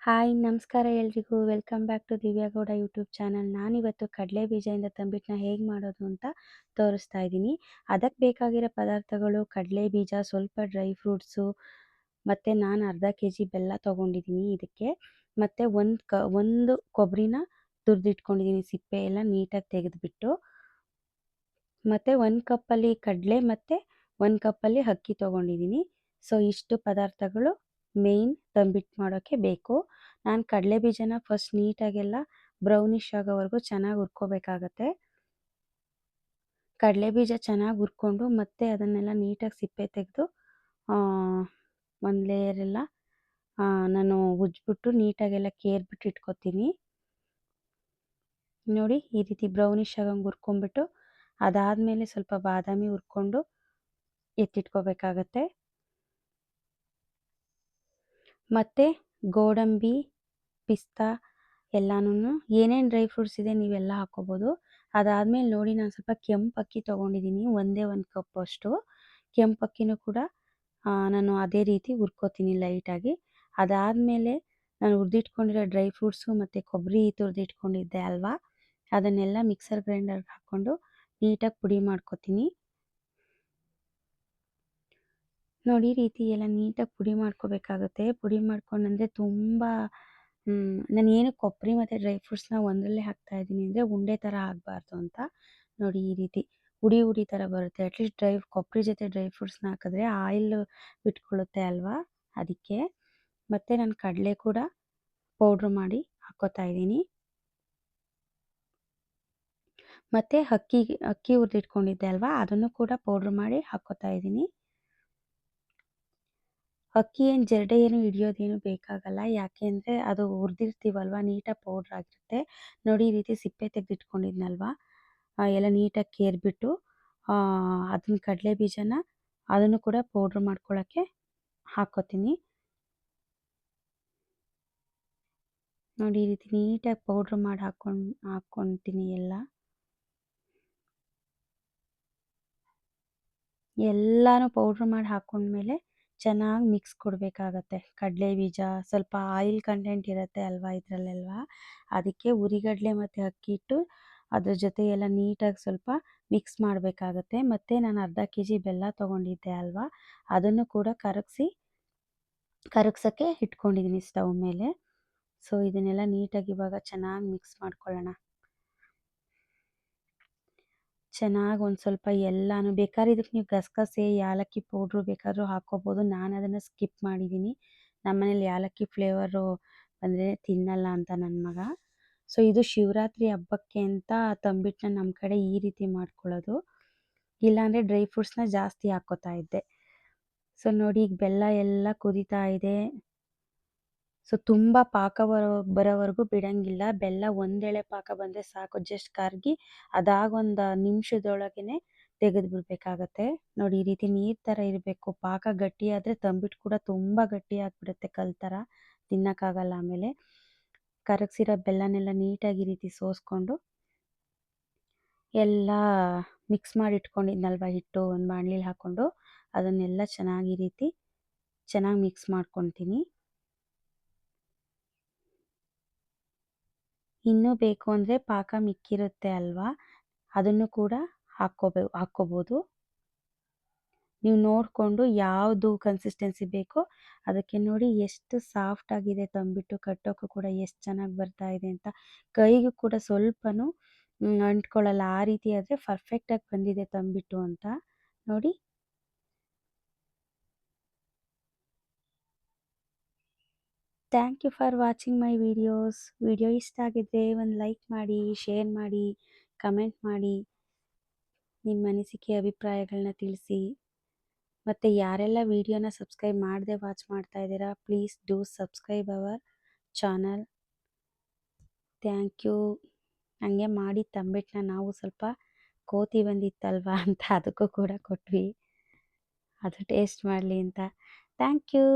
Hi ನಮಸ್ಕಾರ ಎಲ್ರಿಗೂ. Welcome back to ದಿವ್ಯಾಗೌಡ YouTube channel. ನಾನಿವತ್ತು ಕಡಲೆ ಬೀಜದಿಂದ ತಂಬಿಟ್ಟನ್ನ ಹೇಗೆ ಮಾಡೋದು ಅಂತ ತೋರಿಸ್ತಾ ಇದ್ದೀನಿ. ಅದಕ್ಕೆ ಬೇಕಾಗಿರೋ ಪದಾರ್ಥಗಳು ಕಡಲೆ ಬೀಜ, ಸ್ವಲ್ಪ ಡ್ರೈ ಫ್ರೂಟ್ಸು, ಮತ್ತು ನಾನು ಅರ್ಧ ಕೆಜಿ ಬೆಲ್ಲ ತೊಗೊಂಡಿದ್ದೀನಿ ಇದಕ್ಕೆ. ಮತ್ತು ಒಂದು ಕೊಬ್ಬರಿನ ತುರಿದಿಟ್ಕೊಂಡಿದ್ದೀನಿ, ಸಿಪ್ಪೆ ಎಲ್ಲ ನೀಟಾಗಿ ತೆಗೆದುಬಿಟ್ಟು. ಮತ್ತು 1 ಕಪ್ಪಲ್ಲಿ ಕಡಲೆ ಮತ್ತು 1 ಕಪ್ಪಲ್ಲಿ ಅಕ್ಕಿ ತೊಗೊಂಡಿದ್ದೀನಿ. ಸೊ ಇಷ್ಟು ಪದಾರ್ಥಗಳು ಮೇಯ್ನ್ ತಂಬಿಟ್ಟು ಮಾಡೋಕ್ಕೆ ಬೇಕು. ನಾನು ಕಡಲೆ ಬೀಜನ ಫಸ್ಟ್ ನೀಟಾಗೆಲ್ಲ ಬ್ರೌನಿಷ್ ಆಗೋವರೆಗೂ ಚೆನ್ನಾಗಿ ಹುರ್ಕೋಬೇಕಾಗತ್ತೆ. ಕಡಲೆ ಬೀಜ ಚೆನ್ನಾಗಿ ಹುರ್ಕೊಂಡು ಮತ್ತೆ ಅದನ್ನೆಲ್ಲ ನೀಟಾಗಿ ಸಿಪ್ಪೆ ತೆಗೆದು ಒಂದು ಲೇಯರೆಲ್ಲ ನಾನು ಉಜ್ಜಿಬಿಟ್ಟು ನೀಟಾಗೆಲ್ಲ ಕೇರ್ಬಿಟ್ಟು ಇಟ್ಕೊತೀನಿ. ನೋಡಿ ಈ ರೀತಿ ಬ್ರೌನಿಷ್ ಆಗಂಗೆ ಹುರ್ಕೊಂಬಿಟ್ಟು ಅದಾದಮೇಲೆ ಸ್ವಲ್ಪ ಬಾದಾಮಿ ಹುರ್ಕೊಂಡು ಎತ್ತಿಟ್ಕೋಬೇಕಾಗತ್ತೆ. ಮತ್ತು ಗೋಡಂಬಿ, ಪಿಸ್ತಾ ಎಲ್ಲನೂ ಏನೇನು ಡ್ರೈ ಫ್ರೂಟ್ಸ್ ಇದೆ ನೀವೆಲ್ಲ ಹಾಕ್ಕೋಬೋದು. ಅದಾದಮೇಲೆ ನೋಡಿ ನಾನು ಸ್ವಲ್ಪ ಕೆಂಪು ಅಕ್ಕಿ ತೊಗೊಂಡಿದ್ದೀನಿ, ಒಂದೇ 1 ಕಪ್ ಅಷ್ಟು. ಕೆಂಪು ಅಕ್ಕಿನೂ ಕೂಡ ನಾನು ಅದೇ ರೀತಿ ಹುರ್ಕೋತೀನಿ ಲೈಟಾಗಿ. ಅದಾದಮೇಲೆ ನಾನು ಹುರಿದಿಟ್ಕೊಂಡಿರೋ ಡ್ರೈ ಫ್ರೂಟ್ಸು ಮತ್ತು ಕೊಬ್ಬರಿ ತುರಿದಿಟ್ಕೊಂಡಿದ್ದೆ ಅಲ್ವಾ, ಅದನ್ನೆಲ್ಲ ಮಿಕ್ಸರ್ ಗ್ರೈಂಡರ್ಗೆ ಹಾಕ್ಕೊಂಡು ನೀಟಾಗಿ ಪುಡಿ ಮಾಡ್ಕೊತೀನಿ. ನೋಡಿ ಈ ರೀತಿ ಎಲ್ಲ ನೀಟಾಗಿ ಪುಡಿ ಮಾಡ್ಕೋಬೇಕಾಗುತ್ತೆ. ಪುಡಿ ಮಾಡ್ಕೊಂಡಂದರೆ ತುಂಬ ನಾನು ಏನಕ್ಕೆ ಕೊಬ್ಬರಿ ಮತ್ತು ಡ್ರೈ ಫ್ರೂಟ್ಸ್ನ ಒಂದರಲ್ಲೇ ಹಾಕ್ತಾಯಿದ್ದೀನಿ ಅಂದರೆ ಉಂಡೆ ಥರ ಆಗಬಾರ್ದು ಅಂತ. ನೋಡಿ ಈ ರೀತಿ ಹುಡಿ ಹುಡಿ ಥರ ಬರುತ್ತೆ. ಅಟ್ಲೀಸ್ಟ್ ಕೊಬ್ಬರಿ ಜೊತೆ ಡ್ರೈ ಫ್ರೂಟ್ಸ್ನ ಹಾಕಿದ್ರೆ ಆಯಿಲ್ ಬಿಟ್ಕೊಳ್ಳುತ್ತೆ ಅಲ್ವಾ, ಅದಕ್ಕೆ. ಮತ್ತು ನಾನು ಕಡಲೆ ಕೂಡ ಪೌಡ್ರ್ ಮಾಡಿ ಹಾಕ್ಕೋತಾ ಇದ್ದೀನಿ. ಮತ್ತು ಅಕ್ಕಿ ಹುರಿದಿಟ್ಕೊಂಡಿದ್ದೆ ಅಲ್ವಾ, ಅದನ್ನು ಕೂಡ ಪೌಡ್ರ್ ಮಾಡಿ ಹಾಕ್ಕೋತಾ ಇದ್ದೀನಿ. ಅಕ್ಕಿ ಏನು ಜರಡೆ ಏನು ಹಿಡಿಯೋದೇನು ಬೇಕಾಗಲ್ಲ, ಯಾಕೆ ಅಂದರೆ ಅದು ಹುರಿದಿರ್ತೀವಲ್ವ, ನೀಟಾಗಿ ಪೌಡ್ರ್ ಆಗಿರುತ್ತೆ. ನೋಡಿ ಈ ರೀತಿ ಸಿಪ್ಪೆ ತೆಗೆದಿಟ್ಕೊಂಡಿದ್ನಲ್ವ, ಎಲ್ಲ ನೀಟಾಗಿ ಕೇರ್ಬಿಟ್ಟು ಅದನ್ನ ಕಡಲೆ ಬೀಜನ ಅದನ್ನು ಕೂಡ ಪೌಡ್ರ್ ಮಾಡ್ಕೊಳ್ಳೋಕ್ಕೆ ಹಾಕ್ಕೋತೀನಿ. ನೋಡಿ ಈ ರೀತಿ ನೀಟಾಗಿ ಪೌಡ್ರ್ ಮಾಡಿ ಹಾಕ್ಕೊತೀನಿ ಎಲ್ಲನೂ ಪೌಡ್ರ್ ಮಾಡಿ ಹಾಕ್ಕೊಂಡ್ಮೇಲೆ ಚೆನ್ನಾಗಿ ಮಿಕ್ಸ್ ಕೊಡಬೇಕಾಗತ್ತೆ. ಕಡಲೆ ಬೀಜ ಸ್ವಲ್ಪ ಆಯಿಲ್ ಕಂಟೆಂಟ್ ಇರುತ್ತೆ ಅಲ್ವಾ ಇದರಲ್ಲೆಲ್ಲ, ಅದಕ್ಕೆ ಹುರಿಗಡಲೆ ಮತ್ತು ಅಕ್ಕಿ ಹಿಟ್ಟು ಅದ್ರ ಜೊತೆ ಎಲ್ಲ ನೀಟಾಗಿ ಸ್ವಲ್ಪ ಮಿಕ್ಸ್ ಮಾಡಬೇಕಾಗತ್ತೆ. ಮತ್ತು ನಾನು ಅರ್ಧ ಕೆಜಿ ಬೆಲ್ಲ ತೊಗೊಂಡಿದ್ದೆ ಅಲ್ವಾ, ಅದನ್ನು ಕೂಡ ಕರಗ್ಸೋಕ್ಕೆ ಇಟ್ಕೊಂಡಿದ್ದೀನಿ ಸ್ಟವ್ ಮೇಲೆ. ಸೊ ಇದನ್ನೆಲ್ಲ ನೀಟಾಗಿ ಇವಾಗ ಚೆನ್ನಾಗಿ ಮಿಕ್ಸ್ ಮಾಡ್ಕೊಳ್ಳೋಣ. ಚೆನ್ನಾಗಿ ಒಂದು ಸ್ವಲ್ಪ ಎಲ್ಲನೂ ಬೇಕಾದ್ರೆ ಇದಕ್ಕೆ ನೀವು ಗಸಗಸೆ, ಯಾಲಕ್ಕಿ ಪೌಡ್ರು ಬೇಕಾದರೂ ಹಾಕ್ಕೋಬೋದು. ನಾನು ಅದನ್ನು ಸ್ಕಿಪ್ ಮಾಡಿದ್ದೀನಿ. ನಮ್ಮನೇಲಿ ಯಾಲಕ್ಕಿ ಫ್ಲೇವರು ಬಂದರೆ ತಿನ್ನಲ್ಲ ಅಂತ ನನ್ನ ಮಗ. ಸೊ ಇದು ಶಿವರಾತ್ರಿ ಹಬ್ಬಕ್ಕೆ ಅಂತ ತಂಬಿಟ್ಟನ್ನ ನಮ್ಮ ಕಡೆ ಈ ರೀತಿ ಮಾಡ್ಕೊಳ್ಳೋದು. ಇಲ್ಲಾಂದರೆ ಡ್ರೈ ಫ್ರೂಟ್ಸ್ನ ಜಾಸ್ತಿ ಹಾಕ್ಕೋತಾ ಇದ್ದೆ. ಸೊ ನೋಡಿ ಈಗ ಬೆಲ್ಲ ಎಲ್ಲ ಕುದೀತಾ ಇದೆ. ಸೊ ತುಂಬ ಪಾಕ ಬರೋವರೆಗೂ ಬಿಡೋಂಗಿಲ್ಲ. ಬೆಲ್ಲ ಒಂದೆಳೆ ಪಾಕ ಬಂದರೆ ಸಾಕು, ಜಸ್ಟ್ ಕರಗಿ ಅದಾಗೊಂದು ನಿಮಿಷದೊಳಗೇ ತೆಗೆದುಬಿಡ್ಬೇಕಾಗತ್ತೆ. ನೋಡಿ ಈ ರೀತಿ ನೀರು ಥರ ಇರಬೇಕು. ಪಾಕ ಗಟ್ಟಿಯಾದರೆ ತಂಬಿಟ್ಟು ಕೂಡ ತುಂಬ ಗಟ್ಟಿಯಾಗಿಬಿಡುತ್ತೆ, ಕಲ್ಲು ಥರ ತಿನ್ನೋಕ್ಕಾಗಲ್ಲ. ಆಮೇಲೆ ಕರಗಿಸಿರೋ ಬೆಲ್ಲನೆಲ್ಲ ನೀಟಾಗಿ ಈ ರೀತಿ ಸೋಸ್ಕೊಂಡು ಎಲ್ಲ ಮಿಕ್ಸ್ ಮಾಡಿ ಇಟ್ಕೊಂಡಿದ್ನಲ್ವ ಹಿಟ್ಟು, ಒಂದು ಬಾಣಲಿಲಿ ಹಾಕ್ಕೊಂಡು ಅದನ್ನೆಲ್ಲ ಚೆನ್ನಾಗಿ ಈ ರೀತಿ ಚೆನ್ನಾಗಿ ಮಿಕ್ಸ್ ಮಾಡ್ಕೊತೀನಿ. ಇನ್ನೂ ಬೇಕು ಅಂದರೆ ಪಾಕ ಮಿಕ್ಕಿರುತ್ತೆ ಅಲ್ವಾ, ಅದನ್ನು ಕೂಡ ಹಾಕ್ಕೋಬೋದು. ನೀವು ನೋಡಿಕೊಂಡು ಯಾವುದು ಕನ್ಸಿಸ್ಟೆನ್ಸಿ ಬೇಕೋ ಅದಕ್ಕೆ. ನೋಡಿ ಎಷ್ಟು ಸಾಫ್ಟಾಗಿದೆ ತಂಬಿಟ್ಟು, ಕಟ್ಟೋಕ್ಕೂ ಕೂಡ ಎಷ್ಟು ಚೆನ್ನಾಗಿ ಬರ್ತಾ ಇದೆ ಅಂತ. ಕೈಗೂ ಕೂಡ ಸ್ವಲ್ಪನೂ ಅಂಟ್ಕೊಳ್ಳಲ್ಲ, ಆ ರೀತಿ ಆದರೆ ಪರ್ಫೆಕ್ಟಾಗಿ ಬಂದಿದೆ ತಂಬಿಟ್ಟು ಅಂತ. ನೋಡಿ thank you for watching my videos. Video ಇಷ್ಟ ಆಗಿದ್ದರೆ ಒಂದು ಲೈಕ್ ಮಾಡಿ, ಶೇರ್ ಮಾಡಿ, ಕಮೆಂಟ್ ಮಾಡಿ, ನಿಮ್ಮ ಅನಿಸಿಕೆ ಅಭಿಪ್ರಾಯಗಳನ್ನ ತಿಳಿಸಿ. ಮತ್ತು ಯಾರೆಲ್ಲ ವಿಡಿಯೋನ ಸಬ್ಸ್ಕ್ರೈಬ್ ಮಾಡದೆ ವಾಚ್ ಮಾಡ್ತಾ ಇದ್ದೀರಾ, please do subscribe our channel. Thank you. ಹಂಗೆ ಮಾಡಿ ತಂಬಿಟ್ಟನ್ನ ನಾವು ಸ್ವಲ್ಪ ಕೋತಿ ಬಂದಿತ್ತಲ್ವ ಅಂತ ಅದಕ್ಕೂ ಕೂಡ ಕೊಟ್ವಿ, ಅದು ಟೇಸ್ಟ್ ಮಾಡಲಿ ಅಂತ. Thank you.